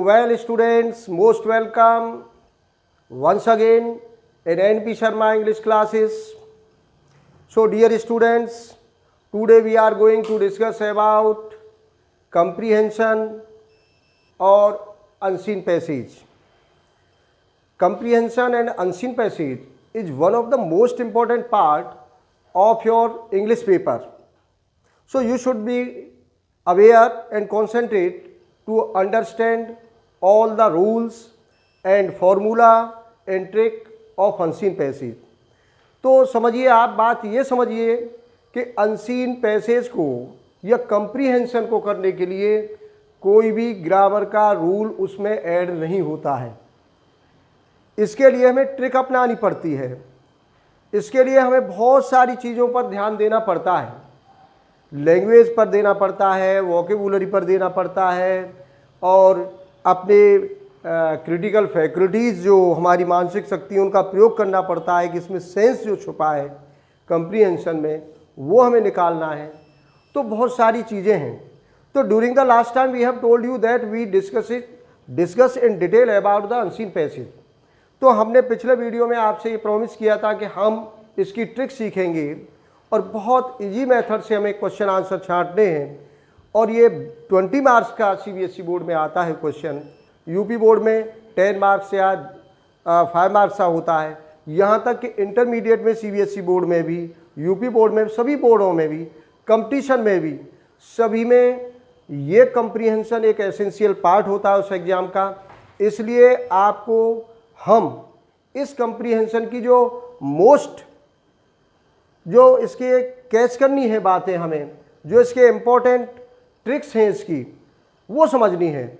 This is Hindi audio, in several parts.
well students, most welcome once again in NP Sharma English classes. So dear students, today we are going to discuss about comprehension or unseen passage. Comprehension and unseen passage is one of the most important part of your English paper. So you should be aware and concentrate to understand all the rules and formula and trick of unseen passage. तो समझिए, आप बात ये समझिए कि अनसीन पैसेज को या कंप्रीहेंशन को करने के लिए कोई भी ग्रामर का रूल उसमें ऐड नहीं होता है। इसके लिए हमें ट्रिक अपनानी पड़ती है। इसके लिए हमें बहुत सारी चीज़ों पर ध्यान देना पड़ता है। लैंग्वेज पर देना पड़ता है, वोकेबुलरी पर देना पड़ता है, और अपने क्रिटिकल फैकल्टीज़ जो हमारी मानसिक शक्ति है उनका प्रयोग करना पड़ता है कि इसमें सेंस जो छुपा है कंप्रीहेंशन में वो हमें निकालना है। तो बहुत सारी चीज़ें हैं। तो during the last time we have told you that we discuss in detail about the unseen passage. तो हमने पिछले वीडियो में आपसे ये प्रॉमिस किया था कि हम इसकी ट्रिक सीखेंगे और बहुत इजी मेथड से हमें क्वेश्चन आंसर छांटने हैं। और ये 20 मार्क्स का CBSE बोर्ड में आता है क्वेश्चन, यूपी बोर्ड में 10 मार्क्स या 5 मार्क्स का होता है। यहाँ तक कि इंटरमीडिएट में CBSE बोर्ड में भी, यूपी बोर्ड में, सभी बोर्डों में भी, कंपटीशन में भी, सभी में ये कंप्रीहेंशन एक एसेंशियल पार्ट होता है उस एग्ज़ाम का। इसलिए आपको हम इस कंप्रीहेंशन की जो इसके कैच करनी है बातें, हमें जो इसके इम्पोर्टेंट ट्रिक्स हैं इसकी वो समझनी है।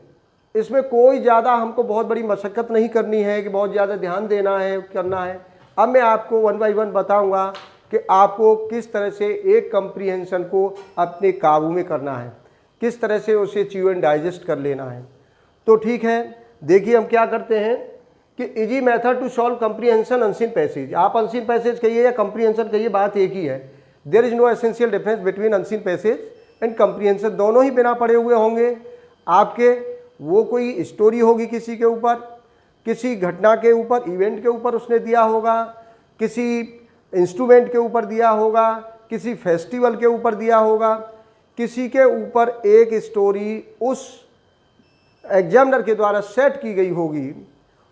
इसमें कोई ज़्यादा हमको बहुत बड़ी मशक्क़त नहीं करनी है कि बहुत ज़्यादा ध्यान देना है, करना है। अब मैं आपको 1 बाय 1 बताऊंगा कि आपको किस तरह से एक कंप्रीहेंशन को अपने काबू में करना है, किस तरह से उसे च्यू एंड डाइजेस्ट कर लेना है। तो ठीक है, देखिए हम क्या करते हैं कि easy method to solve comprehension unseen passage. आप अनसीन पैसेज कहिए या कंप्रीहेंशन कहिए, बात एक ही है। There is no essential difference between unseen passage and comprehension. दोनों ही बिना पढ़े हुए होंगे आपके। वो कोई स्टोरी होगी किसी के ऊपर, किसी घटना के ऊपर, इवेंट के ऊपर उसने दिया होगा, किसी इंस्ट्रूमेंट के ऊपर दिया होगा, किसी फेस्टिवल के ऊपर दिया होगा, किसी के ऊपर एक स्टोरी उस एग्जामिनर के द्वारा सेट की गई होगी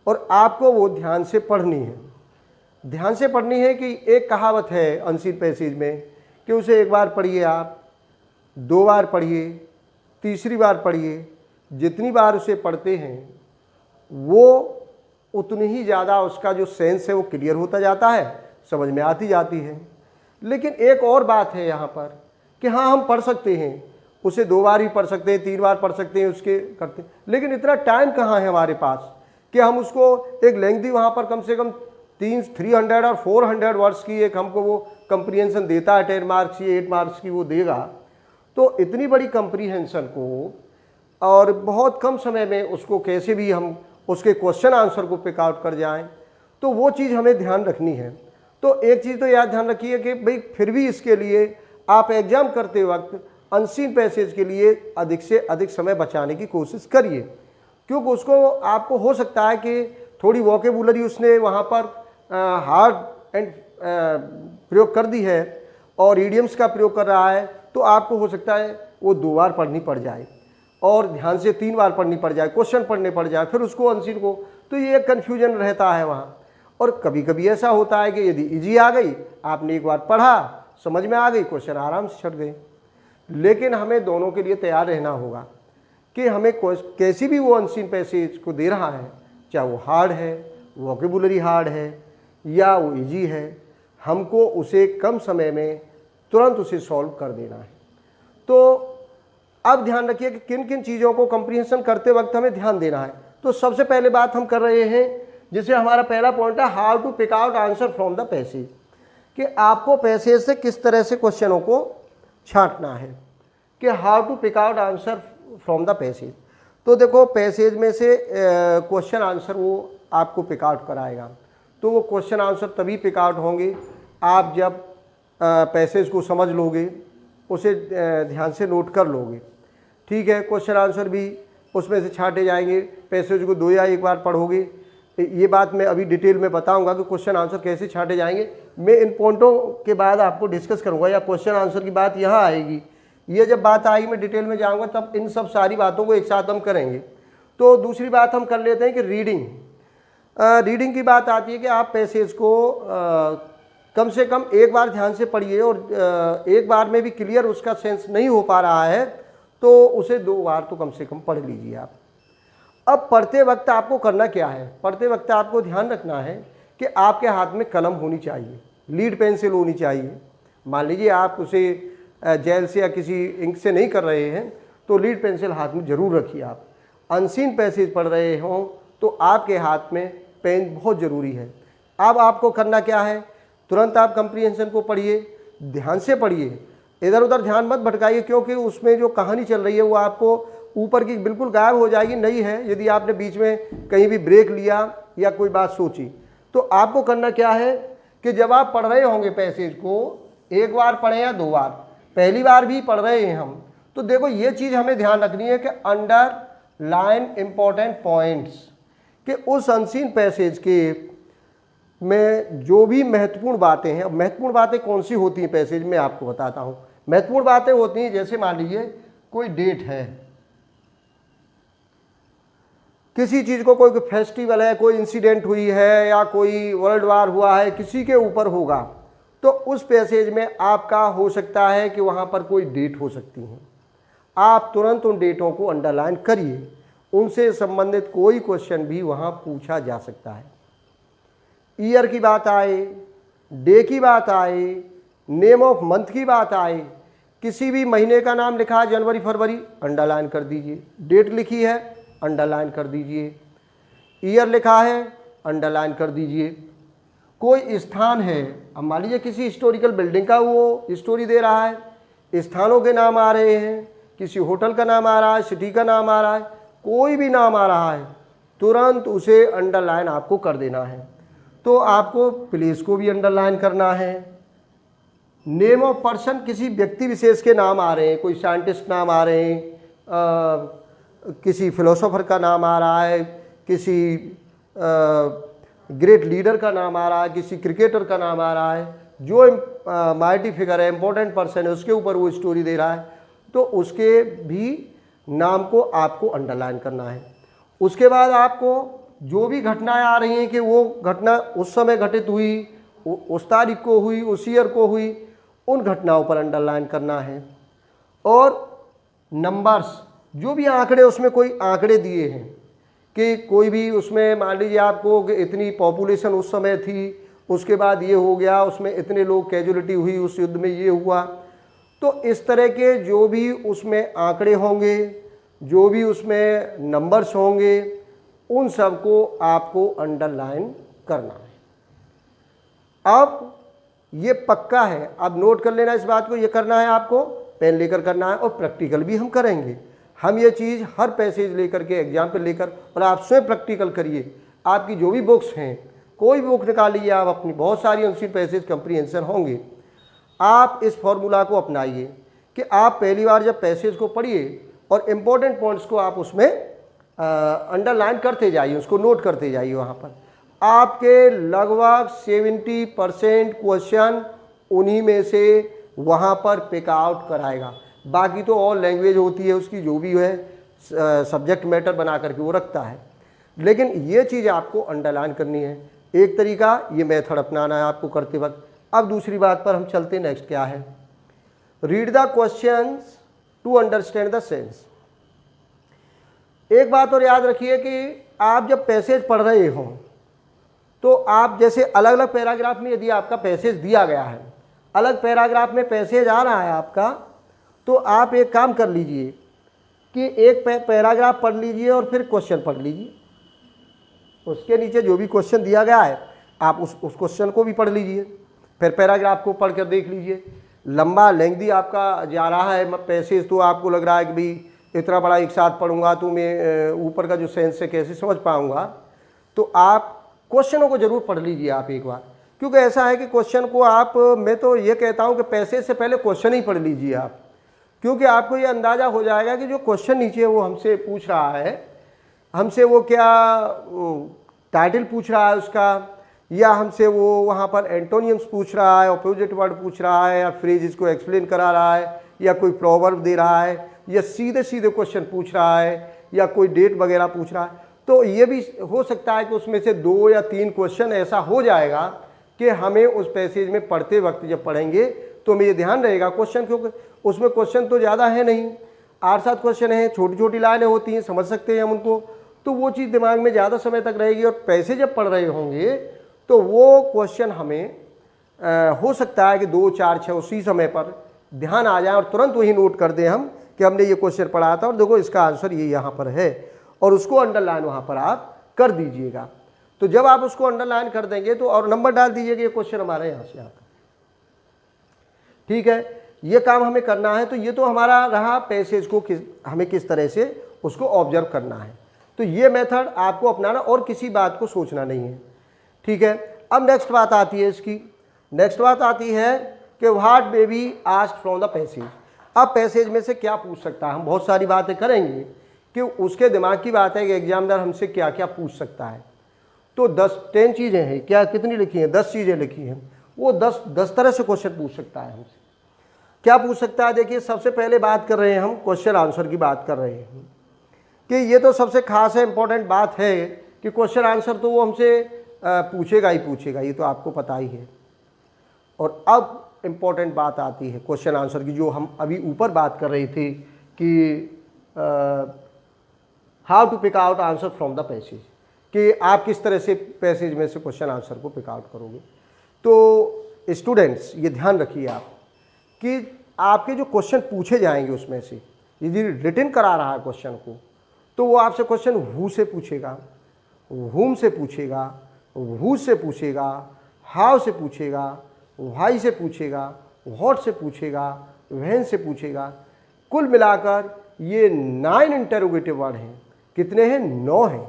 और आपको वो ध्यान से पढ़नी है। ध्यान से पढ़नी है कि एक कहावत है अनसीन पैसेज में कि उसे एक बार पढ़िए, आप 2 बार पढ़िए, तीसरी बार पढ़िए। जितनी बार उसे पढ़ते हैं वो उतनी ही ज़्यादा उसका जो सेंस है वो क्लियर होता जाता है, समझ में आती जाती है। लेकिन एक और बात है यहाँ पर कि हाँ, हम पढ़ सकते हैं, उसे 2 बार भी पढ़ सकते हैं, 3 बार पढ़ सकते हैं, उसके करते हैं, लेकिन इतना टाइम कहाँ है हमारे पास कि हम उसको एक लेंथी वहाँ पर कम से कम 300 और 400 वर्ड्स की एक हमको वो कंप्रीहेंशन देता है। 10 मार्क्स की, 8 मार्क्स की वो देगा। तो इतनी बड़ी कंप्रीहेंशन को और बहुत कम समय में उसको कैसे भी हम उसके क्वेश्चन आंसर को पिक आउट कर जाएं, तो वो चीज़ हमें ध्यान रखनी है। तो एक चीज़ तो याद ध्यान रखिए कि भाई फिर भी इसके लिए आप एग्ज़ाम करते वक्त अनसीन पैसेज के लिए अधिक से अधिक समय बचाने की कोशिश करिए, क्योंकि उसको आपको हो सकता है कि थोड़ी वोकेबुलरी उसने वहाँ पर हार्ड एंड प्रयोग कर दी है और इडियम्स का प्रयोग कर रहा है, तो आपको हो सकता है वो 2 बार पढ़नी पड़ जाए और ध्यान से 3 बार पढ़नी पड़ जाए, क्वेश्चन पढ़ने पड़ जाए, फिर उसको अनसीन को, तो ये एक कन्फ्यूजन रहता है वहाँ। और कभी कभी ऐसा होता है कि यदि इजी आ गई, आपने एक बार पढ़ा, समझ में आ गई, क्वेश्चन आराम से छट गए। लेकिन हमें दोनों के लिए तैयार रहना होगा कि हमें कैसी भी वो अनसीन पैसेज को दे रहा है, चाहे वो हार्ड है, वोकेबुलरी हार्ड है या वो इजी है, हमको उसे कम समय में तुरंत उसे सॉल्व कर देना है। तो अब ध्यान रखिए कि किन किन चीज़ों को कंप्रीहेंशन करते वक्त हमें ध्यान देना है। तो सबसे पहले बात हम कर रहे हैं, जिसे हमारा पहला पॉइंट है, how to pick out answer from the passage, कि आपको पैसेज से किस तरह से क्वेश्चनों को छांटना है, कि how to pick out answer from the passage. तो देखो, पैसेज में से क्वेश्चन आंसर वो आपको पिक आउट कराएगा। तो वो क्वेश्चन आंसर तभी पिक आउट होंगे आप जब पैसेज को समझ लोगे, उसे ध्यान से नोट कर लोगे। ठीक है, क्वेश्चन आंसर भी उसमें से छांटे जाएंगे, पैसेज को 2 या 1 बार पढ़ोगे। ये बात मैं अभी डिटेल में बताऊंगा कि क्वेश्चन आंसर कैसे छांटे जाएंगे। मैं इन पॉइंटों के बाद आपको डिस्कस करूंगा, या क्वेश्चन आंसर की बात यहाँ आएगी। ये जब बात आएगी मैं डिटेल में जाऊंगा, तब इन सब सारी बातों को एक साथ हम करेंगे। तो दूसरी बात हम कर लेते हैं कि रीडिंग की बात आती है कि आप पैसेज को कम से कम एक बार ध्यान से पढ़िए, और एक बार में भी क्लियर उसका सेंस नहीं हो पा रहा है तो उसे 2 बार तो कम से कम पढ़ लीजिए आप। अब पढ़ते वक्त आपको करना क्या है? पढ़ते वक्त आपको ध्यान रखना है कि आपके हाथ में कलम होनी चाहिए, लीड पेंसिल होनी चाहिए। मान लीजिए आप उसे जेल से या किसी इंक से नहीं कर रहे हैं तो लीड पेंसिल हाथ में ज़रूर रखिए। आप अनसीन पैसेज पढ़ रहे हों तो आपके हाथ में पेन बहुत ज़रूरी है। अब आपको करना क्या है? तुरंत आप कंप्रीहेंशन को पढ़िए, ध्यान से पढ़िए, इधर उधर ध्यान मत भटकाइए, क्योंकि उसमें जो कहानी चल रही है वो आपको ऊपर की बिल्कुल गायब हो जाएगी। नहीं है यदि आपने बीच में कहीं भी ब्रेक लिया या कोई बात सोची। तो आपको करना क्या है कि जब आप पढ़ रहे होंगे पैसेज को, एक बार पढ़ें या 2 बार, पहली बार भी पढ़ रहे हैं हम, तो देखो ये चीज़ हमें ध्यान रखनी है कि अंडरलाइन इंपॉर्टेंट पॉइंट्स, कि उस अनसीन पैसेज के में जो भी महत्वपूर्ण बातें हैं। अब महत्वपूर्ण बातें कौन सी होती हैं पैसेज में, आपको बताता हूँ। महत्वपूर्ण बातें होती हैं जैसे मान लीजिए कोई डेट है, किसी चीज़ को, कोई फेस्टिवल है, कोई इंसिडेंट हुई है, या कोई वर्ल्ड वार हुआ है, किसी के ऊपर होगा, तो उस पैसेज में आपका हो सकता है कि वहाँ पर कोई डेट हो सकती है। आप तुरंत उन डेटों को अंडरलाइन करिए, उनसे संबंधित कोई क्वेश्चन भी वहाँ पूछा जा सकता है। ईयर की बात आए, डे की बात आए, नेम ऑफ मंथ की बात आए, किसी भी महीने का नाम लिखा है जनवरी फरवरी, अंडरलाइन कर दीजिए। डेट लिखी है, अंडरलाइन कर दीजिए। ईयर लिखा है, अंडरलाइन कर दीजिए। कोई स्थान है, अब मान लीजिए किसी हिस्टोरिकल बिल्डिंग का वो स्टोरी दे रहा है, स्थानों के नाम आ रहे हैं, किसी होटल का नाम आ रहा है, सिटी का नाम आ रहा है, कोई भी नाम आ रहा है, तुरंत उसे अंडरलाइन आपको कर देना है। तो आपको प्लेस को भी अंडरलाइन करना है। नेम ऑफ पर्सन, किसी व्यक्ति विशेष के नाम आ रहे हैं, कोई साइंटिस्ट नाम आ रहे हैं, किसी फिलोसोफर का नाम आ रहा है, किसी ग्रेट लीडर का नाम आ रहा है, किसी क्रिकेटर का नाम आ रहा है, जो माइटी फिगर है, इंपॉर्टेंट पर्सन है, उसके ऊपर वो स्टोरी दे रहा है, तो उसके भी नाम को आपको अंडरलाइन करना है। उसके बाद आपको जो भी घटनाएं आ रही हैं कि वो घटना उस समय घटित हुई, उस तारीख को हुई, उस ईयर को हुई, उन घटनाओं पर अंडरलाइन करना है। और नंबर्स, जो भी आंकड़े, उसमें कोई आंकड़े दिए हैं कि कोई भी उसमें मान लीजिए आपको कि इतनी पॉपुलेशन उस समय थी, उसके बाद ये हो गया, उसमें इतने लोग कैजुअलिटी हुई, उस युद्ध में ये हुआ, तो इस तरह के जो भी उसमें आंकड़े होंगे, जो भी उसमें नंबर्स होंगे, उन सब को आपको अंडरलाइन करना है। अब ये पक्का है, अब नोट कर लेना इस बात को, ये करना है आपको, पेन लेकर करना है, और प्रैक्टिकल भी हम करेंगे। हम ये चीज़ हर पैसेज लेकर के एग्जाम पे लेकर, और आप स्वयं प्रैक्टिकल करिए। आपकी जो भी बुक्स हैं, कोई भी बुक निकालिए आप अपनी, बहुत सारी उनसी पैसेज कंप्रीहेंशन होंगे। आप इस फॉर्मूला को अपनाइए कि आप पहली बार जब पैसेज को पढ़िए और इम्पोर्टेंट पॉइंट्स को आप उसमें अंडरलाइन करते जाइए, उसको नोट करते जाइए। वहाँ पर आपके लगभग 70% क्वेश्चन उन्हीं में से वहाँ पर पिक आउट कराएगा। बाकी तो और लैंग्वेज होती है उसकी, जो भी है सब्जेक्ट मैटर बना करके वो रखता है, लेकिन ये चीज़ आपको अंडरलाइन करनी है। एक तरीका ये मेथड अपनाना है आपको करते वक्त। अब दूसरी बात पर हम चलते, नेक्स्ट क्या है, read the questions to understand the sense. एक बात और याद रखिए कि आप जब पैसेज पढ़ रहे हों तो आप जैसे अलग अलग पैराग्राफ में यदि आपका पैसेज दिया गया है, अलग पैराग्राफ में पैसेज आ रहा है आपका, तो आप एक काम कर लीजिए कि एक पैराग्राफ पढ़ लीजिए और फिर क्वेश्चन पढ़ लीजिए। उसके नीचे जो भी क्वेश्चन दिया गया है आप उस क्वेश्चन को भी पढ़ लीजिए, फिर पैराग्राफ को पढ़ कर देख लीजिए। लंबा लेंथी आपका जा रहा है पैसेज, तो आपको लग रहा है कि भाई इतना बड़ा एक साथ पढ़ूंगा तो मैं ऊपर का जो सेंस है कैसे समझ पाऊंगा, तो आप क्वेश्चनों को ज़रूर पढ़ लीजिए आप एक बार। क्योंकि ऐसा है कि क्वेश्चन को आप, मैं तो ये कहता हूँ कि पैसेज से पहले क्वेश्चन ही पढ़ लीजिए आप। क्योंकि आपको ये अंदाज़ा हो जाएगा कि जो क्वेश्चन नीचे वो हमसे पूछ रहा है, हमसे वो क्या टाइटल पूछ रहा है उसका, या हमसे वो वहाँ पर एंटोनियम्स पूछ रहा है, अपोजिट वर्ड पूछ रहा है, या फ्रेज इसको एक्सप्लेन करा रहा है, या कोई प्रोवर्ब दे रहा है, या सीधे सीधे क्वेश्चन पूछ रहा है, या कोई डेट वगैरह पूछ रहा है। तो ये भी हो सकता है कि उसमें से 2 या 3 क्वेश्चन ऐसा हो जाएगा कि हमें उस पैसेज में पढ़ते वक्त जब पढ़ेंगे तो हमें ये ध्यान रहेगा क्वेश्चन, क्योंकि उसमें क्वेश्चन तो ज़्यादा है नहीं, 8-7 क्वेश्चन हैं, छोटी छोटी लाइनें होती हैं, समझ सकते हैं हम उनको, तो वो चीज़ दिमाग में ज़्यादा समय तक रहेगी। और पैसे जब पढ़ रहे होंगे तो वो क्वेश्चन हमें हो सकता है कि 2, 4, 6 उसी समय पर ध्यान आ जाए और तुरंत वही नोट कर दें हम कि हमने ये क्वेश्चन पढ़ा था और देखो इसका आंसर ये यहाँ पर है, और उसको अंडरलाइन वहाँ पर आप कर दीजिएगा। तो जब आप उसको अंडरलाइन कर देंगे तो और नंबर डाल दीजिएगा ये क्वेश्चन हमारे यहाँ से आता, ठीक है। ये काम हमें करना है। तो ये तो हमारा रहा पैसेज को हमें किस तरह से उसको ऑब्जर्व करना है। तो ये मेथड आपको अपनाना और किसी बात को सोचना नहीं है, ठीक है। अब नेक्स्ट बात आती है इसकी, नेक्स्ट बात आती है कि what may be asked from the passage. अब पैसेज में से क्या पूछ सकता है, हम बहुत सारी बातें करेंगे कि उसके दिमाग की बात है कि एग्जामिनर हमसे क्या क्या पूछ सकता है। तो 10 चीज़ें हैं, क्या कितनी लिखी हैं, 10 चीज़ें लिखी हैं। वो 10 तरह से क्वेश्चन पूछ सकता है हमसे। क्या पूछ सकता है, देखिए सबसे पहले बात कर रहे हैं हम क्वेश्चन आंसर की बात कर रहे हैं कि ये तो सबसे खास है, इंपॉर्टेंट बात है कि क्वेश्चन आंसर तो वो हमसे पूछेगा ही पूछेगा, ये तो आपको पता ही है। और अब इम्पॉर्टेंट बात आती है क्वेश्चन आंसर की, जो हम अभी ऊपर बात कर रहे थे कि how to pick out answer from the passage, कि आप किस तरह से पैसेज में से क्वेश्चन आंसर को पिक आउट करोगे। तो स्टूडेंट्स ये ध्यान रखिए आप कि आपके जो क्वेश्चन पूछे जाएंगे उसमें से यदि रिटन करा रहा है क्वेश्चन को, तो वो आपसे क्वेश्चन हु से पूछेगा, हुम से पूछेगा, हु से पूछेगा, हाउ से पूछेगा, व्हाई से पूछेगा, व्हाट से पूछेगा, व्हेन से पूछेगा। कुल मिलाकर ये 9 इंटरोगेटिव वर्ड हैं। कितने हैं? 9 हैं।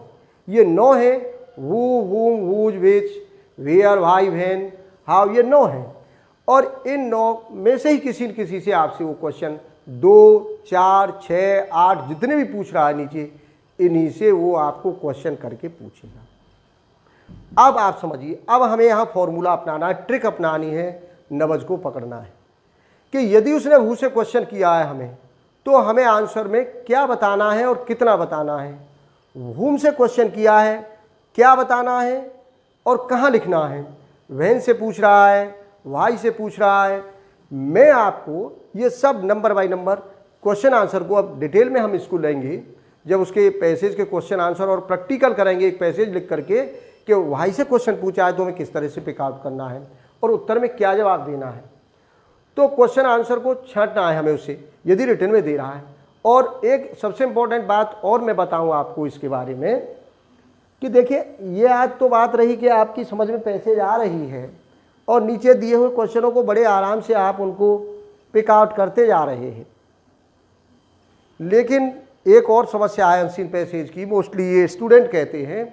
ये 9 हैं, who, whom, whose, which, where, why, when, how, ये 9 हैं। और इन 9 में से ही किसी न किसी से आपसे वो क्वेश्चन 2, 4, 6, 8 जितने भी पूछ रहा है नीचे, इन्हीं से वो आपको क्वेश्चन करके पूछेगा। अब आप समझिए, अब हमें यहाँ फॉर्मूला अपनाना है, ट्रिक अपनानी है, नब्ज को पकड़ना है कि यदि उसने हु से क्वेश्चन किया है हमें, तो हमें आंसर में क्या बताना है और कितना बताना है। हुम से क्वेश्चन किया है, क्या बताना है और कहाँ लिखना है। व्हेन से पूछ रहा है, व्हाई से पूछ रहा है। मैं आपको ये सब number by number question answer को, अब डिटेल में हम इसको लेंगे जब उसके पैसेज के क्वेश्चन आंसर और प्रैक्टिकल करेंगे, एक पैसेज लिख करके कि व्हाई से क्वेश्चन पूछा है तो हमें किस तरह से पिक आउट करना है और उत्तर में क्या जवाब देना है। तो क्वेश्चन आंसर को छांटना है हमें उसे, यदि रिटर्न में दे रहा है। और एक सबसे इंपॉर्टेंट बात और मैं बताऊं आपको इसके बारे में कि देखिए, ये आज तो बात रही कि आपकी समझ में पैसेज आ रही है और नीचे दिए हुए क्वेश्चनों को बड़े आराम से आप उनको पिक आउट करते जा रहे हैं। लेकिन एक और समस्या है अनसीन पैसेज की, मोस्टली ये स्टूडेंट कहते हैं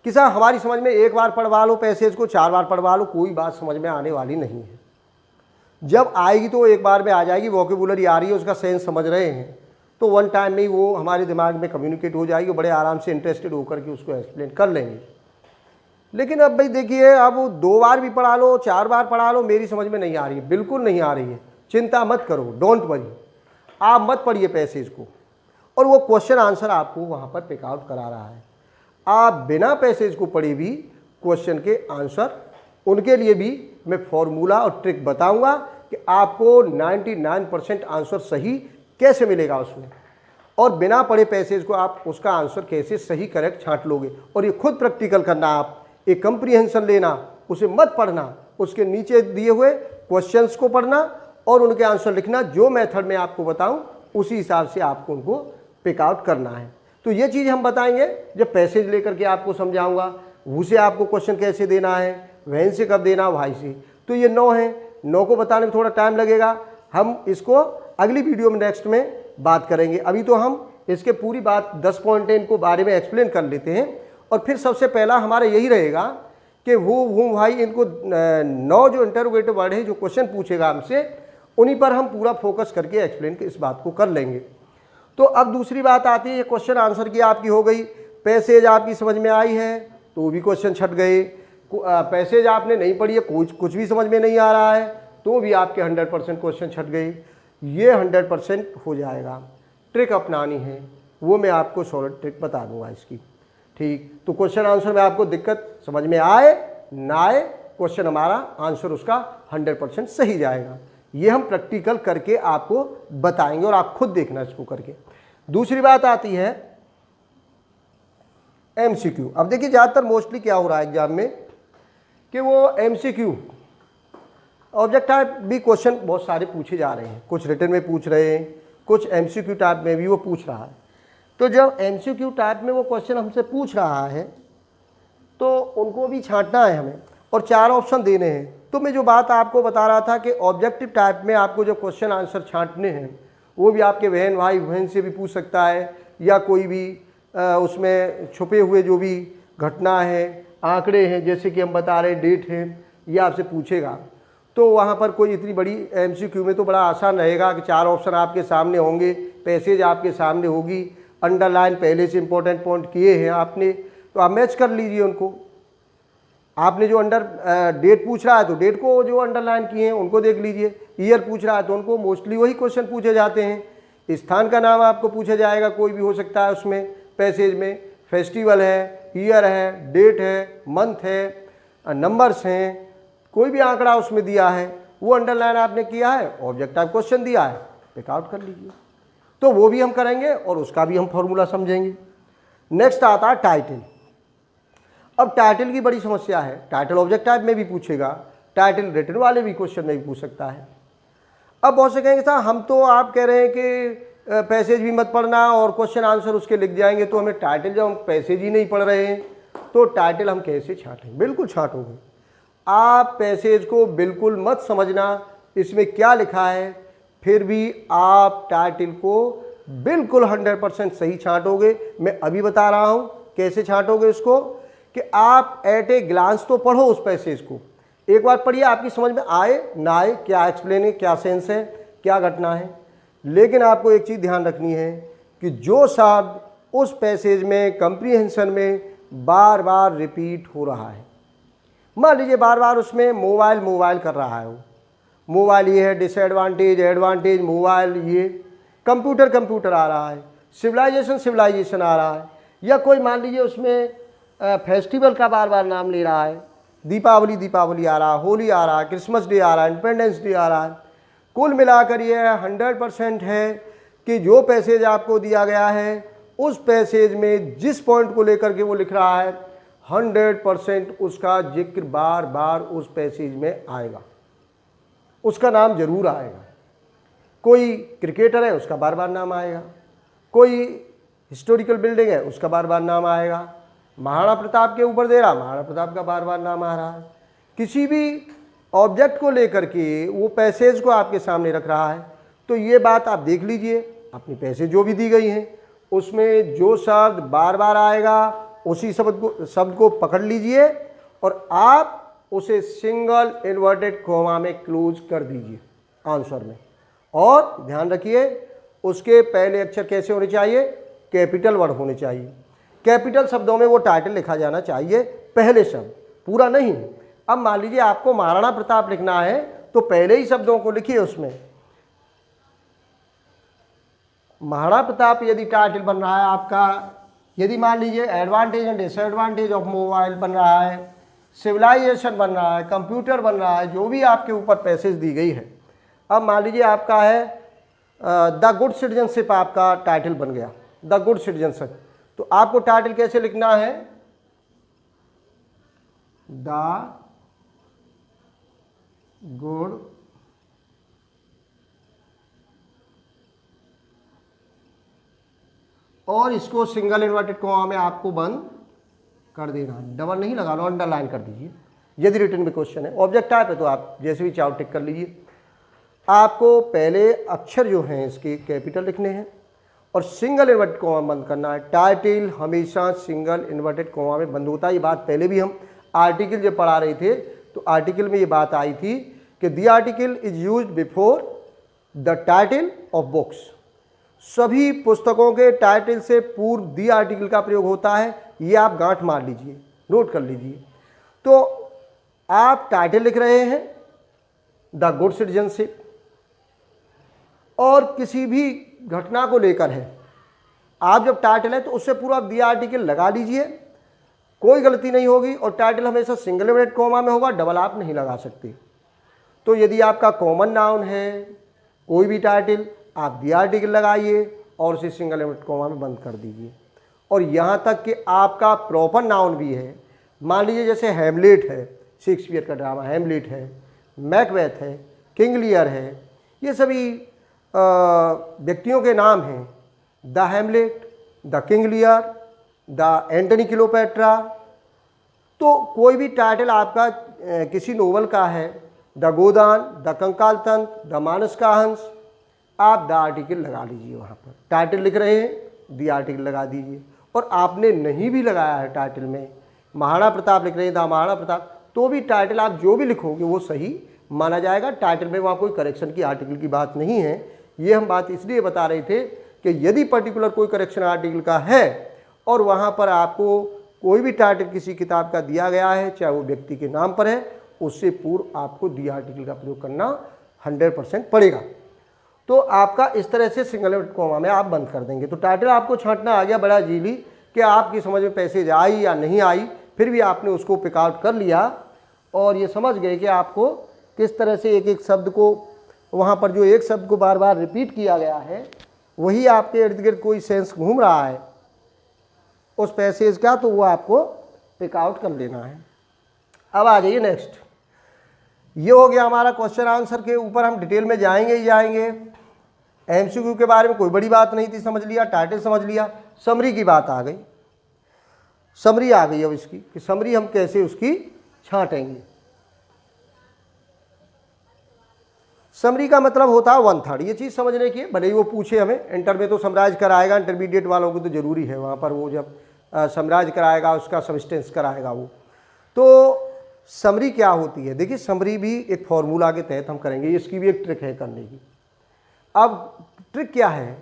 कि साहब हमारी समझ में एक बार पढ़वा लो पैसेज को, 4 बार पढ़वा लो, कोई बात समझ में आने वाली नहीं है। जब आएगी तो एक बार में आ जाएगी, वोकेबुलरी आ रही है, उसका सेंस समझ रहे हैं, तो वन टाइम में ही वो हमारे दिमाग में कम्युनिकेट हो जाएगी, बड़े आराम से इंटरेस्टेड होकर के उसको एक्सप्लेन कर लेंगे। लेकिन अब भाई देखिए, अब 2 बार भी पढ़ा लो, 4 बार पढ़ा लो, मेरी समझ में नहीं आ रही है, बिल्कुल नहीं आ रही है, चिंता मत करो, डोंट वरी, आप मत पढ़िए पैसेज को, और वो क्वेश्चन आंसर आपको वहाँ पर पिक आउट करा रहा है। आप बिना पैसेज को पढ़े भी क्वेश्चन के आंसर, उनके लिए भी मैं फॉर्मूला और ट्रिक बताऊंगा कि आपको 99% आंसर सही कैसे मिलेगा उसमें, और बिना पढ़े पैसेज को आप उसका आंसर कैसे सही करेक्ट छांट लोगे। और ये खुद प्रैक्टिकल करना, आप एक कंप्रीहेंशन लेना, उसे मत पढ़ना, उसके नीचे दिए हुए क्वेश्चंस को पढ़ना और उनके आंसर लिखना। जो मेथड मैं आपको बताऊं उसी हिसाब से आपको उनको पिक आउट करना है। तो ये चीज़ हम बताएंगे जब पैसेज लेकर के आपको समझाऊंगा। हु से आपको क्वेश्चन कैसे देना है, व्हेन से कब देना, व्हाई से। तो ये 9 है, 9 को बताने में थोड़ा टाइम लगेगा, हम इसको अगली वीडियो में नेक्स्ट में बात करेंगे। अभी तो हम इसके पूरी बात 10 पॉइंट इनको बारे में एक्सप्लेन कर लेते हैं। और फिर सबसे पहला हमारा यही रहेगा कि हु, हुम, व्हाई, इनको 9 जो इंटरोगेटिव वर्ड है, जो क्वेश्चन पूछेगा हमसे, उन्हीं पर हम पूरा फोकस करके एक्सप्लेन इस बात को कर लेंगे। तो अब दूसरी बात आती है, क्वेश्चन आंसर की आपकी हो गई, पैसेज आपकी समझ में आई है तो वो भी क्वेश्चन छट गए, पैसेज आपने नहीं पढ़ी है, कुछ भी समझ में नहीं आ रहा है तो भी आपके 100% क्वेश्चन छट गए। ये 100% हो जाएगा। ट्रिक अपनानी है, वो मैं आपको सॉलिड ट्रिक बता दूंगा इसकी। ठीक, तो क्वेश्चन आंसर में आपको दिक्कत समझ में आए ना आए, क्वेश्चन हमारा आंसर उसका 100% सही जाएगा। ये हम प्रैक्टिकल करके आपको बताएंगे और आप खुद देखना इसको करके। दूसरी बात आती है एमसीक्यू। अब देखिए ज़्यादातर मोस्टली क्या हो रहा है एग्जाम में कि वो एमसीक्यू ऑब्जेक्ट टाइप भी क्वेश्चन बहुत सारे पूछे जा रहे हैं, कुछ रिटन में पूछ रहे हैं, कुछ एमसीक्यू टाइप में भी वो पूछ रहा है। तो जब एमसीक्यू टाइप में वो क्वेश्चन हमसे पूछ रहा है तो उनको भी छांटना है हमें और 4 ऑप्शन देने हैं। तो मैं जो बात आपको बता रहा था कि ऑब्जेक्टिव टाइप में आपको जो क्वेश्चन आंसर छांटने हैं वो भी आपके बहन भाई बहन से भी पूछ सकता है, या कोई भी उसमें छुपे हुए जो भी घटना है, आंकड़े हैं, जैसे कि हम बता रहे हैं डेट है, ये आपसे पूछेगा। तो वहाँ पर कोई इतनी बड़ी एमसीक्यू में तो बड़ा आसान रहेगा कि 4 ऑप्शन आपके सामने होंगे, पैसेज आपके सामने होगी, अंडरलाइन पहले से इंपॉर्टेंट पॉइंट किए हैं आपने, तो आप मैच कर लीजिए उनको। आपने जो डेट पूछ रहा है तो डेट को जो अंडरलाइन किए हैं उनको देख लीजिए, ईयर पूछ रहा है तो उनको मोस्टली वही क्वेश्चन पूछे जाते हैं। स्थान का नाम आपको पूछा जाएगा, कोई भी हो सकता है उसमें पैसेज में, फेस्टिवल है, ईयर है, डेट है, मंथ है, नंबर्स हैं, कोई भी आंकड़ा उसमें दिया है वो अंडरलाइन आपने किया है, ऑब्जेक्ट टाइप क्वेश्चन दिया है, पिक आउट कर लीजिए। तो वो भी हम करेंगे और उसका भी हम फॉर्मूला समझेंगे। नेक्स्ट आता है टाइटल। अब टाइटल की बड़ी समस्या है, टाइटल ऑब्जेक्ट टाइप में भी पूछेगा, टाइटल रिटन वाले भी क्वेश्चन में भी पूछ सकता है। अब बहुत से कहेंगे साहब हम तो आप कह रहे हैं कि पैसेज भी मत पढ़ना और क्वेश्चन आंसर उसके लिख जाएंगे, तो हमें टाइटल, जब हम पैसेज ही नहीं पढ़ रहे हैं तो टाइटल हम कैसे छांटें? बिल्कुल छांटोगे आप। पैसेज को बिल्कुल मत समझना इसमें क्या लिखा है, फिर भी आप टाइटल को बिल्कुल 100% सही छांटोगे। मैं अभी बता रहा हूं कैसे छांटोगे इसको, कि आप एट ए ग्लांस तो पढ़ो उस पैसेज को, एक बार पढ़िए, आपकी समझ में आए ना आए, क्या एक्सप्लेन है, क्या सेंस है, क्या घटना है। लेकिन आपको एक चीज़ ध्यान रखनी है कि जो शब्द उस पैसेज में कंप्रीहेंशन में बार बार रिपीट हो रहा है, मान लीजिए बार बार उसमें मोबाइल मोबाइल कर रहा है, वो मोबाइल ये है, डिसएडवांटेज एडवांटेज मोबाइल, ये कंप्यूटर कंप्यूटर आ रहा है, सिविलाइजेशन सिविलाइजेशन आ रहा है, या कोई मान लीजिए उसमें फेस्टिवल का बार बार नाम ले रहा है, दीपावली दीपावली आ रहा है, होली आ रहा है, क्रिसमस डे आ रहा है, इंडिपेंडेंस डे आ रहा है। कुल मिलाकर ये 100% है कि जो पैसेज आपको दिया गया है उस पैसेज में जिस पॉइंट को लेकर के वो लिख रहा है 100% उसका जिक्र बार बार उस पैसेज में आएगा, उसका नाम जरूर आएगा। कोई क्रिकेटर है उसका बार बार नाम आएगा, कोई हिस्टोरिकल बिल्डिंग है उसका बार बार नाम आएगा, महाराणा प्रताप के ऊपर दे रहा, महाराणा प्रताप का बार बार नाम आ रहा है। किसी भी ऑब्जेक्ट को लेकर के वो पैसेज को आपके सामने रख रहा है, तो ये बात आप देख लीजिए, अपनी पैसेज जो भी दी गई हैं उसमें जो शब्द बार बार आएगा उसी शब्द को पकड़ लीजिए और आप उसे सिंगल इन्वर्टेड कॉमा में क्लोज कर दीजिए आंसर में। और ध्यान रखिए उसके पहले अक्षर कैसे होने चाहिए, कैपिटल वर्ड होने चाहिए। कैपिटल शब्दों में वो टाइटल लिखा जाना चाहिए, पहले शब्द, पूरा नहीं। अब मान लीजिए आपको महाराणा प्रताप लिखना है तो पहले ही शब्दों को लिखिए उसमें। महाराणा प्रताप यदि टाइटल बन रहा है आपका, यदि मान लीजिए advantage and disadvantage of mobile बन रहा है, सिविलाइजेशन बन रहा है, कंप्यूटर बन रहा है, जो भी आपके ऊपर पैसेज दी गई है। अब मान लीजिए आपका है द गुड सिटीजनशिप, आपका टाइटल बन गया द गुड सिटीजनशिप, तो आपको टाइटल कैसे लिखना है, द गुड और इसको सिंगल इन्वर्टेड कॉमा में आपको बंद कर देना, डबल नहीं लगाना, अंडरलाइन कर दीजिए यदि रिटन में क्वेश्चन है। ऑब्जेक्ट टाइप है तो आप जैसे भी चाहो टिक कर लीजिए। आपको पहले अक्षर जो हैं इसके कैपिटल लिखने हैं और सिंगल इन्वर्टेड कॉमा बंद करना है। टाइटल हमेशा सिंगल इन्वर्टेड कॉमा में बंद होता है। ये बात पहले भी हम आर्टिकल जब पढ़ा रहे थे तो आर्टिकल में ये बात आई थी कि दी article is used before the title of books, सभी पुस्तकों के टाइटल से पूर्व दी आर्टिकल का प्रयोग होता है। ये आप गांठ मार लीजिए, नोट कर लीजिए। तो आप टाइटल लिख रहे हैं द गुड सिटीजनशिप, और किसी भी घटना को लेकर है, आप जब टाइटल है तो उससे पूरा दी आर्टिकल लगा लीजिए, कोई गलती नहीं होगी। और टाइटल हमेशा सिंगल इन्वर्टेड कॉमा में होगा, डबल आप नहीं लगा सकते। तो यदि आपका कॉमन नाउन है कोई भी टाइटल, आप दी आर्टिकल लगाइए और उसे सिंगल इन्वर्टेड कॉमा में बंद कर दीजिए। और यहाँ तक कि आपका प्रॉपर नाउन भी है, मान लीजिए जैसे हैमलेट है, शेक्सपियर का ड्रामा हैमलेट है, मैकबेथ है, किंग लियर है, ये सभी व्यक्तियों के नाम हैं। The Hamlet, the King Lear, the Antony Cleopatra. तो कोई भी टाइटल आपका किसी नोवेल का है, द गोदान, द कंकाल तंत्र, द मानस का हंस, आप द आर्टिकल लगा लीजिए। वहाँ पर टाइटल लिख रहे हैं, दी आर्टिकल लगा दीजिए। और आपने नहीं भी लगाया है टाइटल में, महाराणा प्रताप लिख रहे हैं, द महाराणा प्रताप, तो भी टाइटल आप जो भी लिखोगे वो सही माना जाएगा। टाइटल में वहाँ कोई करेक्शन की आर्टिकल की बात नहीं है। ये हम बात इसलिए बता रहे थे कि यदि पर्टिकुलर कोई करेक्शन आर्टिकल का है और वहाँ पर आपको कोई भी टाइटल किसी किताब का दिया गया है, चाहे वो व्यक्ति के नाम पर है, उससे पूर्व आपको दी आर्टिकल का प्रयोग करना 100% पड़ेगा। तो आपका इस तरह से सिंगल इन्वर्टेड कॉमा में आप बंद कर देंगे। तो टाइटल आपको छांटना आ गया बड़ा इजीली कि आपकी समझ में पैसेज आई या नहीं आई, फिर भी आपने उसको पिक आउट कर लिया और ये समझ गए कि आपको किस तरह से एक एक शब्द को, वहाँ पर जो एक शब्द को बार बार रिपीट किया गया है वही आपके इर्द गिर्द कोई सेंस घूम रहा है उस पैसेज का, तो वो आपको पिक आउट कर लेना है। अब आ जाइए नेक्स्ट। ये हो गया हमारा क्वेश्चन आंसर के ऊपर, हम डिटेल में जाएंगे ही जाएंगे। एमसीक्यू के बारे में कोई बड़ी बात नहीं थी, समझ लिया, टाइटल समझ लिया। समरी की बात आ गई, समरी आ गई अब इसकी कि समरी हम कैसे उसकी छांटेंगे। समरी का मतलब होता है 1/3, ये चीज़ समझने की है। भले ही वो पूछे हमें, इंटर में तो समराइज कराएगा, इंटरमीडिएट वालों को तो ज़रूरी है वहाँ पर, वो जब समराइज कराएगा उसका सब्सटेंस कराएगा वो। तो समरी क्या होती है, देखिए समरी भी एक फॉर्मूला के तहत हम करेंगे, इसकी भी एक ट्रिक है करने की। अब ट्रिक क्या है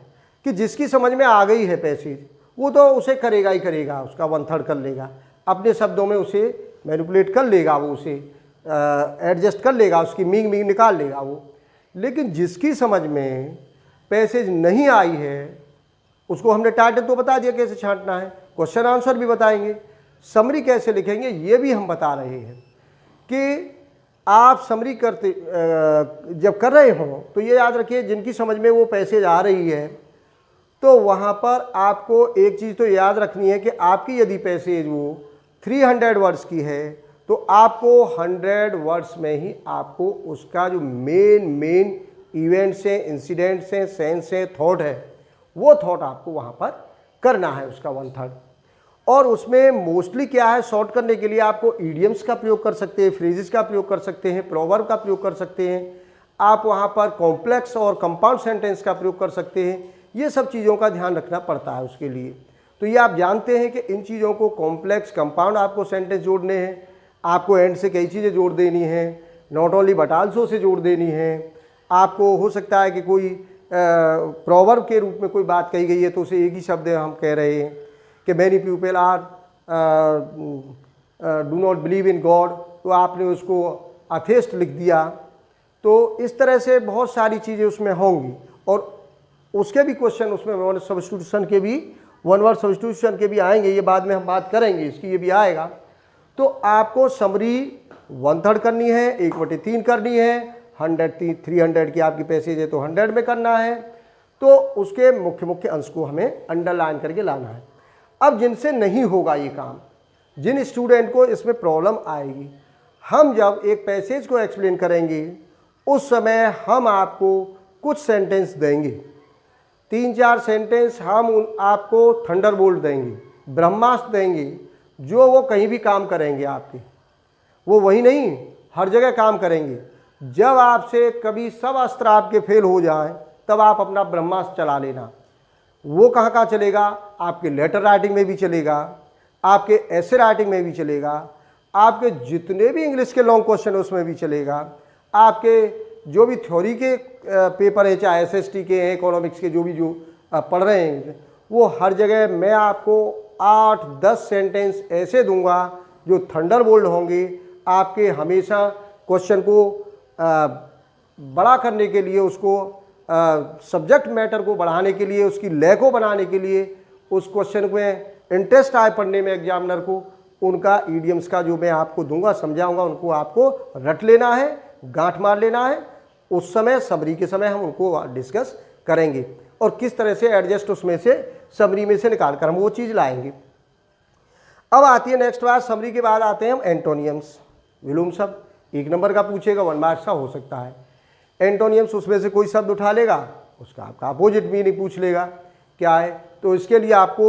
कि जिसकी समझ में आ गई है पैसेज वो तो उसे करेगा ही करेगा, उसका 1/3 कर लेगा, अपने शब्दों में उसे मैनिपुलेट कर लेगा, वो उसे एडजस्ट कर लेगा, उसकी मीनिंग निकाल लेगा वो। लेकिन जिसकी समझ में पैसेज नहीं आई है उसको हमने टाइटल तो बता दिया कैसे छांटना है, क्वेश्चन आंसर भी बताएंगे, समरी कैसे लिखेंगे ये भी हम बता रहे हैं। कि आप समरी करते जब कर रहे हों तो ये याद रखिए, जिनकी समझ में वो पैसेज आ रही है तो वहाँ पर आपको एक चीज़ तो याद रखनी है कि आपकी यदि पैसेज वो 300 वर्ड्स की है तो आपको 100 वर्ड्स में ही आपको उसका जो मेन इवेंट्स हैं, इंसिडेंट्स हैं, सेंस है, थॉट है, वो थॉट आपको वहाँ पर करना है उसका 1/3। और उसमें मोस्टली क्या है, शॉर्ट करने के लिए आपको ईडियम्स का प्रयोग कर सकते हैं, फ्रेजेस का प्रयोग कर सकते हैं, प्रोवर्ब का प्रयोग कर सकते हैं, आप वहाँ पर कॉम्प्लेक्स और कंपाउंड सेंटेंस का प्रयोग कर सकते हैं। ये सब चीज़ों का ध्यान रखना पड़ता है उसके लिए। तो ये आप जानते हैं कि इन चीज़ों को कॉम्प्लेक्स, कंपाउंड आपको सेंटेंस जोड़ने हैं, आपको एंड से कई चीज़ें जोड़ देनी हैं, not only but also say जोड़ देनी है। आपको हो सकता है कि कोई प्रोवर्ब के रूप में कोई बात कही गई है तो उसे एक ही शब्द हम कह रहे हैं कि many people are do not believe in god, तो आपने उसको अथेस्ट लिख दिया। तो इस तरह से बहुत सारी चीज़ें उसमें होंगी और उसके भी क्वेश्चन उसमें वन सब्स्टिट्यूशन के भी, वन वर्ड सब्स्टिट्यूशन के भी आएंगे, ये बाद में हम बात करेंगे इसकी, ये भी आएगा। तो आपको समरी 1/3 करनी है, 1/3 करनी है, 300 की आपकी पैसेज है तो 100 में करना है। तो उसके मुख्य मुख्य अंश को हमें अंडरलाइन करके लाना है। अब जिनसे नहीं होगा ये काम, जिन स्टूडेंट को इसमें प्रॉब्लम आएगी, हम जब एक पैसेज को एक्सप्लेन करेंगे उस समय हम आपको कुछ सेंटेंस देंगे, 3-4 सेंटेंस हम आपको थंडरबोल्ट देंगे, ब्रह्मास्त्र देंगे, जो वो कहीं भी काम करेंगे आपके, वो वही नहीं हर जगह काम करेंगे। जब आपसे कभी सब अस्त्र आपके फेल हो जाएं तब आप अपना ब्रह्मास्त्र चला लेना। वो कहाँ कहाँ चलेगा, आपके लेटर राइटिंग में भी चलेगा, आपके ऐसे राइटिंग में भी चलेगा, आपके जितने भी इंग्लिश के लॉन्ग क्वेश्चन उसमें भी चलेगा, आपके जो भी थ्योरी के पेपर हैं, चाहे एसएसटी के हैं, इकोनॉमिक्स के, जो पढ़ रहे हैं, वो हर जगह मैं आपको 8-10 सेंटेंस ऐसे दूंगा जो थंडरबोल्ट होंगे, आपके हमेशा क्वेश्चन को बड़ा करने के लिए, उसको सब्जेक्ट मैटर को बढ़ाने के लिए, उसकी लय को बनाने के लिए, उस क्वेश्चन में इंटरेस्ट आए पढ़ने में एग्जामिनर को, उनका ईडियम्स का जो मैं आपको दूंगा, समझाऊंगा, उनको आपको रट लेना है, गांठ मार लेना है। उस समय समरी के समय हम उनको डिस्कस करेंगे और किस तरह से एडजस्ट उसमें से समरी में से निकाल कर हम वो चीज़ लाएंगे। अब आती है नेक्स्ट बात, समरी के बाद आते हैं हम एंटोनियम्स। विलोम शब्द 1 नंबर का पूछेगा, 1 मार्क्स का हो सकता है। एंटोनियम्स, उसमें से कोई शब्द उठा लेगा, उसका आपका अपोजिट मीनिंग पूछ लेगा क्या है। तो इसके लिए आपको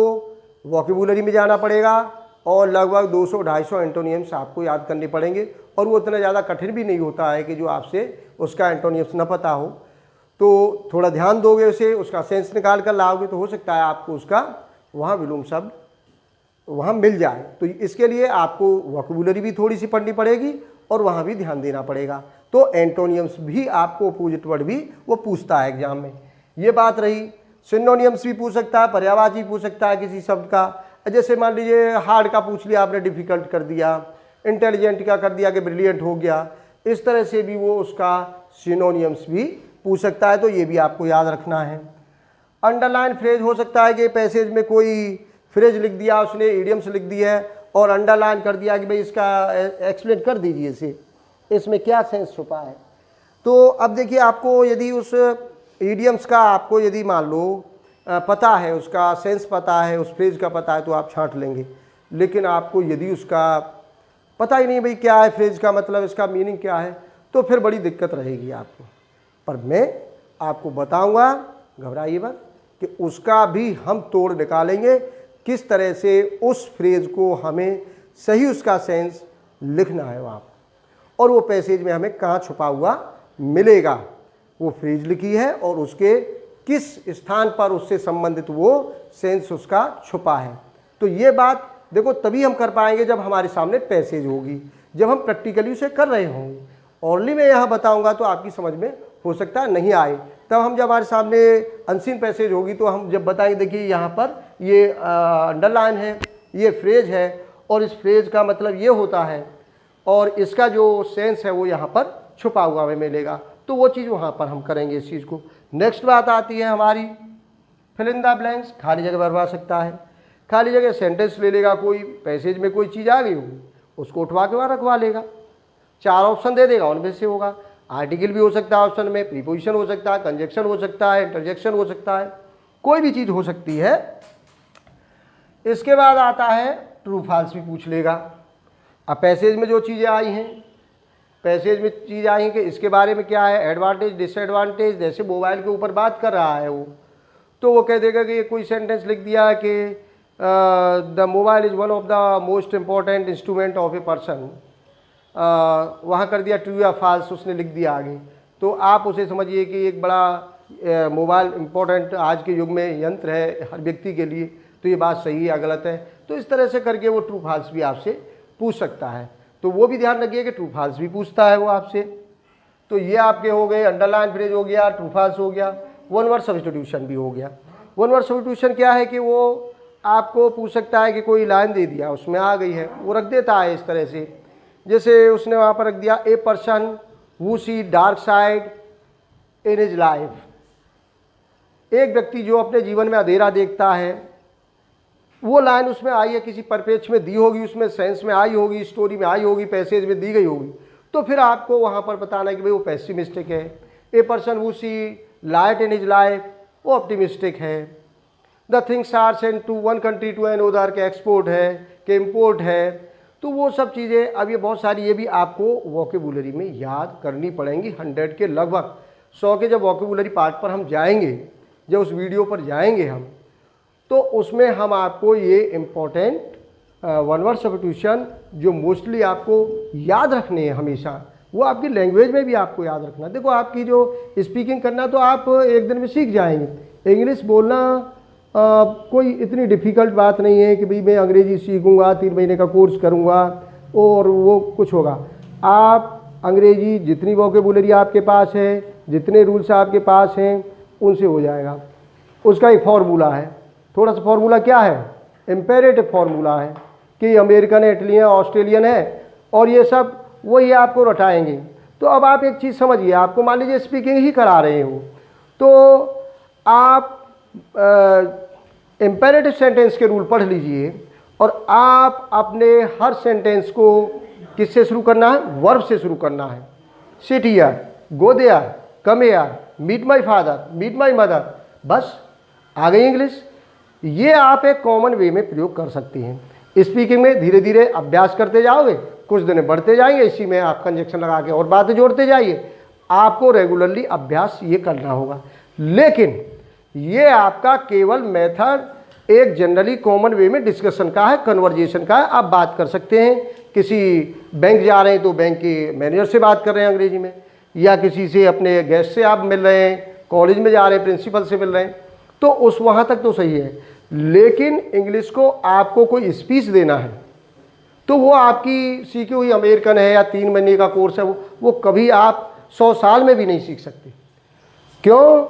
वोकेबुलरी में जाना पड़ेगा और लगभग 200-250 एंटोनियम्स आपको याद करने पड़ेंगे, और वो इतना ज़्यादा कठिन भी नहीं होता है कि जो आपसे उसका एंटोनियम्स न पता हो। तो थोड़ा ध्यान दोगे उसे, उसका सेंस निकाल कर लाओगे तो हो सकता है आपको उसका वहाँ विलोम शब्द वहाँ मिल जाए। तो इसके लिए आपको वोकेबुलरी भी थोड़ी सी पढ़नी पड़ेगी और वहाँ भी ध्यान देना पड़ेगा। तो एंटोनियम्स भी आपको अपोजिट वर्ड भी वो पूछता है एग्जाम में। ये बात रही। सिनोनियम्स भी पूछ सकता है, पर्यायवाची पूछ सकता है किसी शब्द का। जैसे मान लीजिए हार्ड का पूछ लिया आपने, डिफिकल्ट कर दिया, इंटेलिजेंट का कर दिया कि ब्रिलियंट हो गया। इस तरह से भी वो उसका सिनोनियम्स भी पूछ सकता है, तो ये भी आपको याद रखना है। अंडरलाइन फ्रेज हो सकता है कि पैसेज में कोई फ्रेज लिख दिया उसने, इडियम्स लिख दी है और अंडरलाइन कर दिया कि भाई इसका एक्सप्लेन कर दीजिए इसे, इसमें क्या सेंस छुपा है। तो अब देखिए, आपको यदि उस इडियम्स का आपको यदि मान लो पता है, उसका सेंस पता है, उस फ्रेज का पता है, तो आप छांट लेंगे। लेकिन आपको यदि उसका पता ही नहीं भाई क्या है फ्रेज का मतलब, इसका मीनिंग क्या है, तो फिर बड़ी दिक्कत रहेगी आपको। पर मैं आपको बताऊंगा, घबराइए मत, कि उसका भी हम तोड़ निकालेंगे, किस तरह से उस फ्रेज को हमें सही उसका सेंस लिखना है वहाँ पर, और वो पैसेज में हमें कहाँ छुपा हुआ मिलेगा, वो फ्रेज लिखी है और उसके किस स्थान पर उससे संबंधित वो सेंस उसका छुपा है। तो ये बात देखो तभी हम कर पाएंगे जब हमारे सामने पैसेज होगी, जब हम प्रैक्टिकली उसे कर रहे होंगे। ओनली मैं यहाँ बताऊँगा तो आपकी समझ में हो सकता है नहीं आए, तब हम जब हमारे सामने अनसीन पैसेज होगी तो हम जब बताएंगे, देखिए यहाँ पर ये अंडरलाइन है, ये फ्रेज है और इस फ्रेज का मतलब ये होता है और इसका जो सेंस है वो यहाँ पर छुपा हुआ हमें मिलेगा। तो वो चीज़ वहाँ पर हम करेंगे इस चीज़ को। नेक्स्ट बात आती है हमारी फिल इन द ब्लैंक्स, खाली जगह भरवा सकता है। खाली जगह सेंटेंस ले लेगा, कोई पैसेज में कोई चीज़ आ गई होगी उसको उठवा के वहाँ रखवा लेगा, 4 ऑप्शन दे देगा, उनमें से होगा। आर्टिकल भी हो सकता है ऑप्शन में, प्रीपोजिशन हो सकता है, कंजक्शन हो सकता है, इंटरजेक्शन हो सकता है, कोई भी चीज़ हो सकती है। इसके बाद आता है ट्रू फॉल्स भी पूछ लेगा। अब पैसेज में जो चीज़ें आई हैं, पैसेज में चीज़ आई हैं कि इसके बारे में क्या है, एडवांटेज डिसएडवांटेज, जैसे मोबाइल के ऊपर बात कर रहा है वो, तो वो कह देगा कि ये कोई सेंटेंस लिख दिया कि the mobile is one of the most important instrument of a person, वहाँ कर दिया ट्रू या फॉल्स, उसने लिख दिया आगे। तो आप उसे समझिए कि एक बड़ा मोबाइल इम्पोर्टेंट आज के युग में यंत्र है हर व्यक्ति के लिए, तो ये बात सही या गलत है। तो इस तरह से करके वो ट्रू फॉल्स भी आपसे पूछ सकता है। तो वो भी ध्यान रखिए कि ट्रू फॉल्स भी पूछता है वो आपसे। तो ये आपके हो गए, अंडरलाइन फ्रेज हो गया, ट्रू फॉल्स हो गया, वन वर्ड सब्स्टिट्यूशन भी हो गया। वन वर्ड सब्स्टिट्यूशन क्या है कि वो आपको पूछ सकता है कि कोई लाइन दे दिया, उसमें आ गई है, वो रख देता है इस तरह से, जैसे उसने वहाँ पर रख दिया a person who see dark side in his life, एक व्यक्ति जो अपने जीवन में अंधेरा देखता है। वो लाइन उसमें आई है, किसी परिप्रेक्ष्य में दी होगी, उसमें सेंस में आई होगी, स्टोरी में आई होगी, पैसेज में दी गई होगी, तो फिर आपको वहाँ पर बताना है कि भाई वो पेसिमिस्टिक है। A person who see light in his life, वो ऑप्टिमिस्टिक है। The things are sent to one country to another, के एक्सपोर्ट है कि इम्पोर्ट है। तो वो सब चीज़ें, अब ये बहुत सारी ये भी आपको वोकेबुलरी में याद करनी पड़ेंगी। 100 के लगभग 100 के जब वोकेबुलरी पार्ट पर हम जाएंगे, जब उस वीडियो पर जाएंगे हम, तो उसमें हम आपको ये इम्पोर्टेंट वन वर्ड सब्स्टिट्यूशन जो मोस्टली आपको याद रखने हैं हमेशा, वो आपकी लैंग्वेज में भी आपको याद रखना। देखो आपकी जो स्पीकिंग करना तो आप एक दिन में सीख जाएंगे। इंग्लिश बोलना कोई इतनी डिफ़िकल्ट बात नहीं है कि भाई मैं अंग्रेज़ी सीखूंगा, 3 महीने का कोर्स करूंगा और वो कुछ होगा। आप अंग्रेजी जितनी वोकेबुलरी आपके पास है, जितने रूल्स आपके पास हैं, उनसे हो जाएगा। उसका एक फार्मूला है, थोड़ा सा फार्मूला क्या है, इम्पेरेटिव फार्मूला है कि अमेरिकन है, इटलियन, ऑस्ट्रेलियन है और ये सब वही आपको रटाएंगे। तो अब आप एक चीज़ समझिए, आपको मान लीजिए स्पीकिंग ही करा रहे हो तो आप इम्पेरेटिव सेंटेंस के रूल पढ़ लीजिए और आप अपने हर सेंटेंस को किससे शुरू करना है, वर्ब से शुरू करना है। Sit here, go there, come here, meet my father, meet my mother, bus आ गई इंग्लिश। ये आप एक कॉमन वे में प्रयोग कर सकती हैं। स्पीकिंग में धीरे धीरे अभ्यास करते जाओगे, कुछ दिन बढ़ते जाएंगे, इसी में आप कंजक्शन लगा के और बातें जोड़ते जाइए। आपको रेगुलरली अभ्यास ये करना होगा। लेकिन ये आपका केवल मेथड एक जनरली कॉमन वे में डिस्कशन का है, कन्वर्जेशन का है। आप बात कर सकते हैं, किसी बैंक जा रहे हैं तो बैंक के मैनेजर से बात कर रहे हैं अंग्रेजी में, या किसी से अपने गेस्ट से आप मिल रहे हैं, कॉलेज में जा रहे हैं प्रिंसिपल से मिल रहे हैं, तो उस वहाँ तक तो सही है। लेकिन इंग्लिश को आपको कोई स्पीच देना है तो वो आपकी सीखी हुई अमेरिकन है या 3 महीने का कोर्स है, वो कभी आप 100 साल में भी नहीं सीख सकते। क्यों?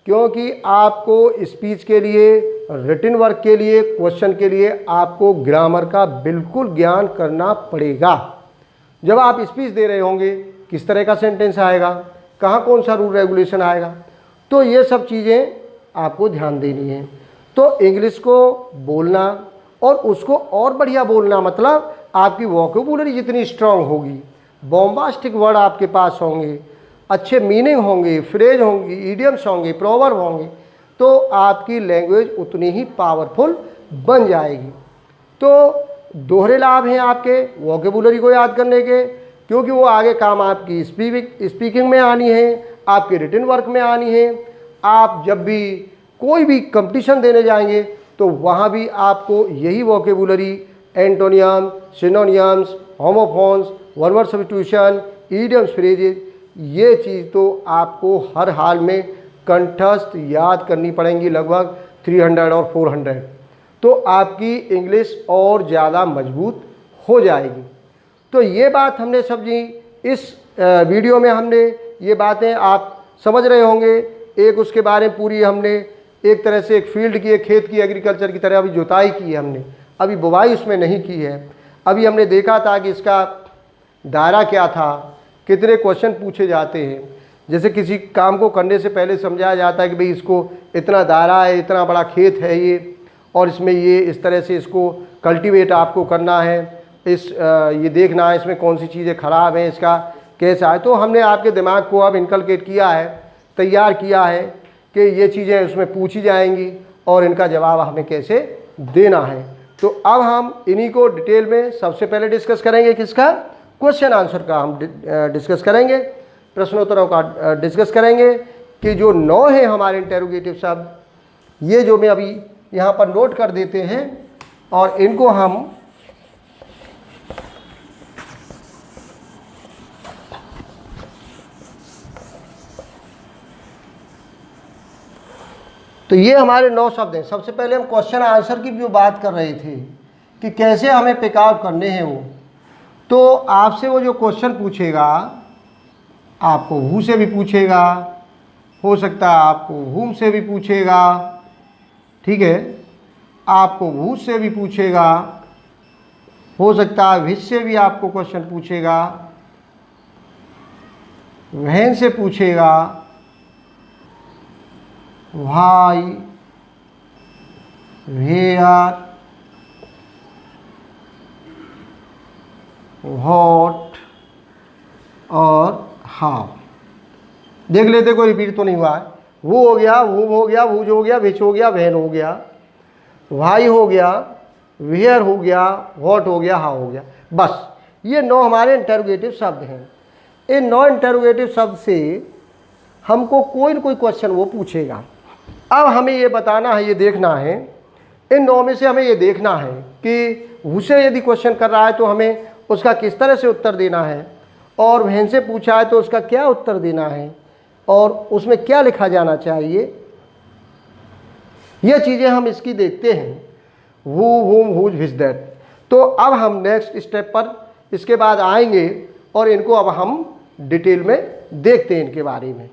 क्योंकि आपको स्पीच के लिए, रिटन वर्क के लिए, क्वेश्चन के लिए आपको ग्रामर का बिल्कुल ज्ञान करना पड़ेगा। जब आप स्पीच दे रहे होंगे, किस तरह का सेंटेंस आएगा, कहाँ कौन सा रूल रेगुलेशन आएगा, तो ये सब चीज़ें आपको ध्यान देनी है। तो इंग्लिश को बोलना और उसको और बढ़िया बोलना, मतलब आपकी वोकैबुलरी जितनी स्ट्रांग होगी, बॉम्बास्टिक वर्ड आपके पास होंगे, अच्छे मीनिंग होंगे, फ्रेज होंगी, इडियम्स होंगे, प्रोवर्ब होंगे, तो आपकी लैंग्वेज उतनी ही पावरफुल बन जाएगी। तो दोहरे लाभ हैं आपके वोकैबुलरी को याद करने के, क्योंकि वो आगे काम आपकी स्पीकिंग में आनी है, आपके रिटन वर्क में आनी है। आप जब भी कोई भी कंपटीशन देने जाएंगे तो वहाँ भी आपको यही vocabulary, antonym, synonyms, homophones, one word substitution, idioms, phrases, ये चीज़ तो आपको हर हाल में कंठस्थ याद करनी पड़ेंगी, लगभग 300 और 400। तो आपकी इंग्लिश और ज़्यादा मजबूत हो जाएगी। तो ये बात हमने समझी, इस वीडियो में हमने ये बातें आप समझ रहे होंगे। एक उसके बारे में पूरी हमने एक तरह से एक फील्ड की, एक खेत की, एग्रीकल्चर की तरह अभी जुताई की है हमने, अभी बुवाई उसमें नहीं की है। अभी हमने देखा था कि इसका दायरा क्या था, कितने क्वेश्चन पूछे जाते हैं। जैसे किसी काम को करने से पहले समझाया जाता है कि भाई इसको इतना दायरा है, इतना बड़ा खेत है ये, और इसमें ये इस तरह से इसको कल्टीवेट आपको करना है, ये देखना है इसमें कौन सी चीज़ें ख़राब हैं, इसका कैसा है। तो हमने आपके दिमाग को अब इनकलकेट किया है, तैयार किया है कि ये चीज़ें उसमें पूछी जाएंगी और इनका जवाब हमें कैसे देना है। तो अब हम इन्हीं को डिटेल में सबसे पहले डिस्कस करेंगे। किसका? क्वेश्चन आंसर का हम डिस्कस करेंगे, प्रश्नोत्तरों का डिस्कस करेंगे कि जो 9 है हमारे इंटेरोगेटिव शब्द, ये जो मैं अभी यहाँ पर नोट कर देते हैं और इनको हम तो ये हमारे 9 शब्द हैं। सबसे पहले हम क्वेश्चन आंसर की जो बात कर रहे थे कि कैसे हमें पिक आउट करने हैं वो, तो आपसे वो जो क्वेश्चन पूछेगा, आपको हु से भी पूछेगा, हो सकता है आपको हुम से भी पूछेगा, ठीक है, आपको हु से भी पूछेगा, हो सकता है विच से भी आपको क्वेश्चन पूछेगा, वहन से पूछेगा, भाई, वेयर, व्हाट और हाउ। देख लेते कोई रिपीट तो नहीं हुआ है। वो हो गया, वो हो गया, वूज हो गया, विच हो गया, वहन हो गया, भाई हो गया, वेयर हो गया, व्हाट हो गया, हाउ हो गया। बस ये 9 हमारे इंटरोगेटिव शब्द हैं। इन 9 इंटरोगेटिव शब्द से हमको कोई न कोई क्वेश्चन वो पूछेगा। अब हमें ये बताना है, ये देखना है, इन 9 में से हमें ये देखना है कि उसे यदि क्वेश्चन कर रहा है तो हमें उसका किस तरह से उत्तर देना है, और वहन से पूछा है तो उसका क्या उत्तर देना है, और उसमें क्या लिखा जाना चाहिए। ये चीज़ें हम इसकी देखते हैं, हु, हुम, हुज, विच, दैट। तो अब हम नेक्स्ट स्टेप पर इसके बाद आएंगे और इनको अब हम डिटेल में देखते हैं इनके बारे में।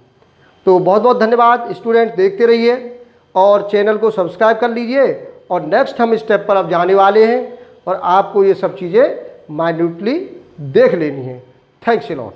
तो बहुत बहुत धन्यवाद स्टूडेंट, देखते रहिए और चैनल को सब्सक्राइब कर लीजिए। और नेक्स्ट हम स्टेप पर अब जाने वाले हैं और आपको ये सब चीज़ें माइन्यूटली देख लेनी है। Thanks a lot.